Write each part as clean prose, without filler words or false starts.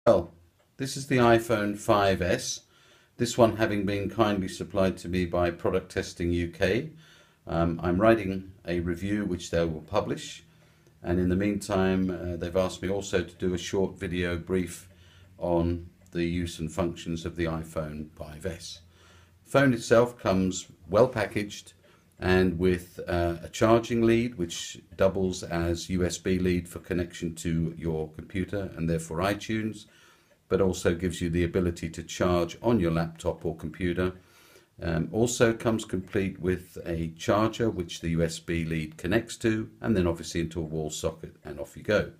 Well, this is the iPhone 5S, this one having been kindly supplied to me by Product Testing UK. I'm writing a review which they will publish, and in the meantime they've asked me also to do a short video brief on the use and functions of the iPhone 5S. The phone itself comes well packaged and with a charging lead which doubles as USB lead for connection to your computer and therefore iTunes, but also gives you the ability to charge on your laptop or computer. Also comes complete with a charger which the USB lead connects to, and then obviously into a wall socket, and off you go.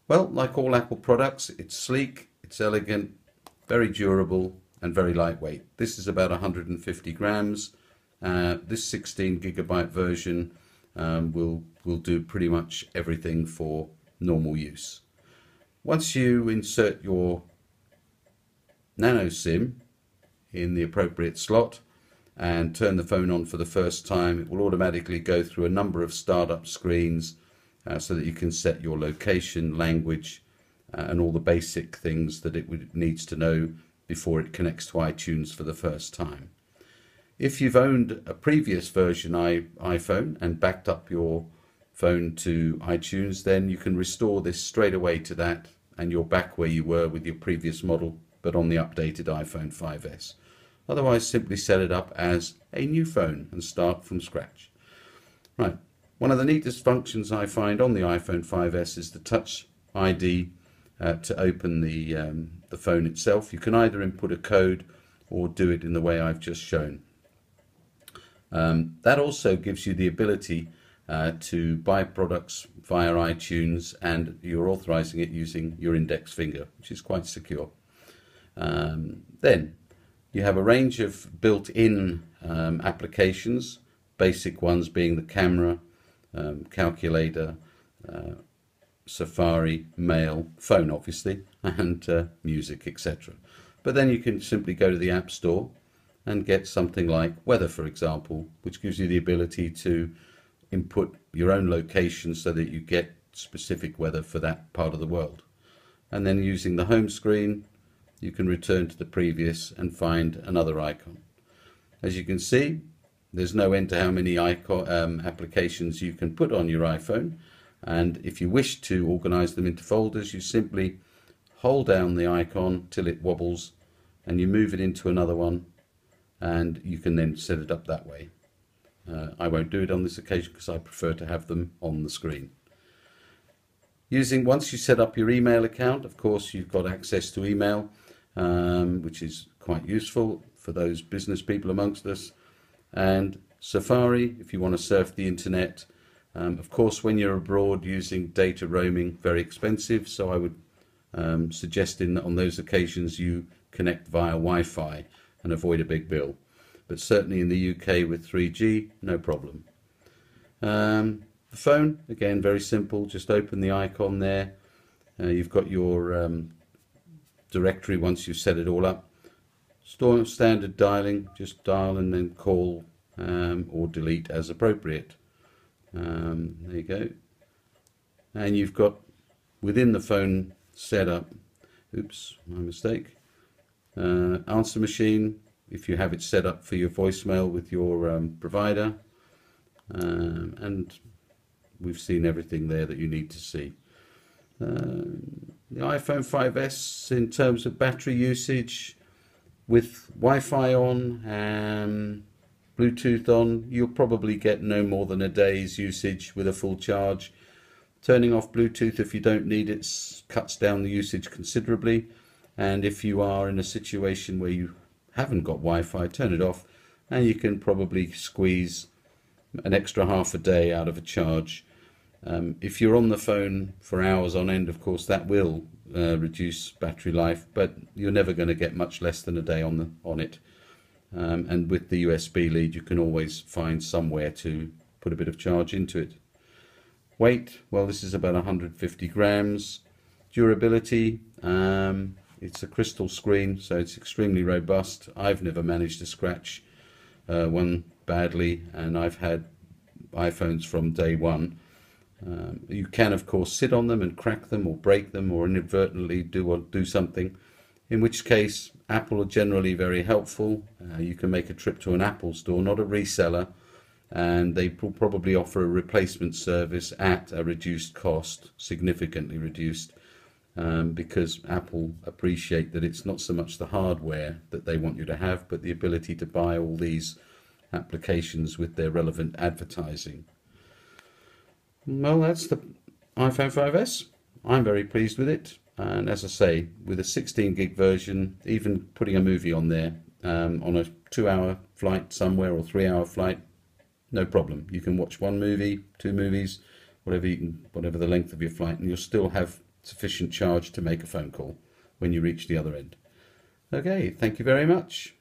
Well, like all Apple products, it's sleek, it's elegant, very durable and very lightweight. This is about 150 grams. This 16 gigabyte version will do pretty much everything for normal use. Once you insert your nano SIM in the appropriate slot and turn the phone on for the first time, it will automatically go through a number of startup screens so that you can set your location, language, and all the basic things that it needs to know before it connects to iTunes for the first time. If you've owned a previous version iPhone and backed up your phone to iTunes, then you can restore this straight away to that, and you're back where you were with your previous model, but on the updated iPhone 5S. Otherwise, simply set it up as a new phone and start from scratch. Right, one of the neatest functions I find on the iPhone 5S is the Touch ID to open the phone itself. You can either input a code or do it in the way I've just shown. That also gives you the ability to buy products via iTunes, and you're authorizing it using your index finger, which is quite secure. Then you have a range of built-in applications, basic ones being the camera, calculator, Safari, mail, phone obviously, and music, etc. But then you can simply go to the App Store and get something like weather, for example, which gives you the ability to input your own location so that you get specific weather for that part of the world. And then using the home screen, you can return to the previous and find another icon. As you can see, there's no end to how many applications you can put on your iPhone, and if you wish to organize them into folders, you simply hold down the icon till it wobbles and you move it into another one, and you can then set it up that way. I won't do it on this occasion because I prefer to have them on the screen. Once you set up your email account, of course you've got access to email, which is quite useful for those business people amongst us, and Safari if you want to surf the internet. Of course, when you're abroad, using data roaming, very expensive, so I would suggest on those occasions you connect via Wi-Fi and avoid a big bill. But certainly in the UK with 3G, no problem. The phone, again, very simple. Just open the icon there. You've got your directory once you've set it all up. Standard dialing, just dial and then call or delete as appropriate. There you go. And you've got within the phone setup, oops, my mistake, answer machine, if you have it set up for your voicemail with your provider, and we've seen everything there that you need to see. The iPhone 5S, in terms of battery usage, with Wi-Fi on and Bluetooth on, you'll probably get no more than a day's usage with a full charge. Turning off Bluetooth if you don't need it cuts down the usage considerably, and if you are in a situation where you haven't got Wi-Fi, turn it off and you can probably squeeze an extra half a day out of a charge. If you're on the phone for hours on end, of course that will reduce battery life, but you're never going to get much less than a day on it. And with the USB lead you can always find somewhere to put a bit of charge into it. Weight, well, this is about 150 grams. Durability, it's a crystal screen, so it's extremely robust. I've never managed to scratch one badly, and I've had iPhones from day one, You can, of course, sit on them and crack them or break them or inadvertently do something, in which case Apple are generally very helpful. You can make a trip to an Apple store, not a reseller, and they will probably offer a replacement service at a reduced cost, significantly reduced, because Apple appreciate that it's not so much the hardware that they want you to have, but the ability to buy all these applications with their relevant advertising. Well, that's the iPhone 5S. I'm very pleased with it, and as I say, with a 16 gig version, even putting a movie on there, on a 2-hour flight somewhere or 3-hour flight, no problem. You can watch one movie, two movies, whatever the length of your flight, and you'll still have sufficient charge to make a phone call when you reach the other end. Okay, thank you very much.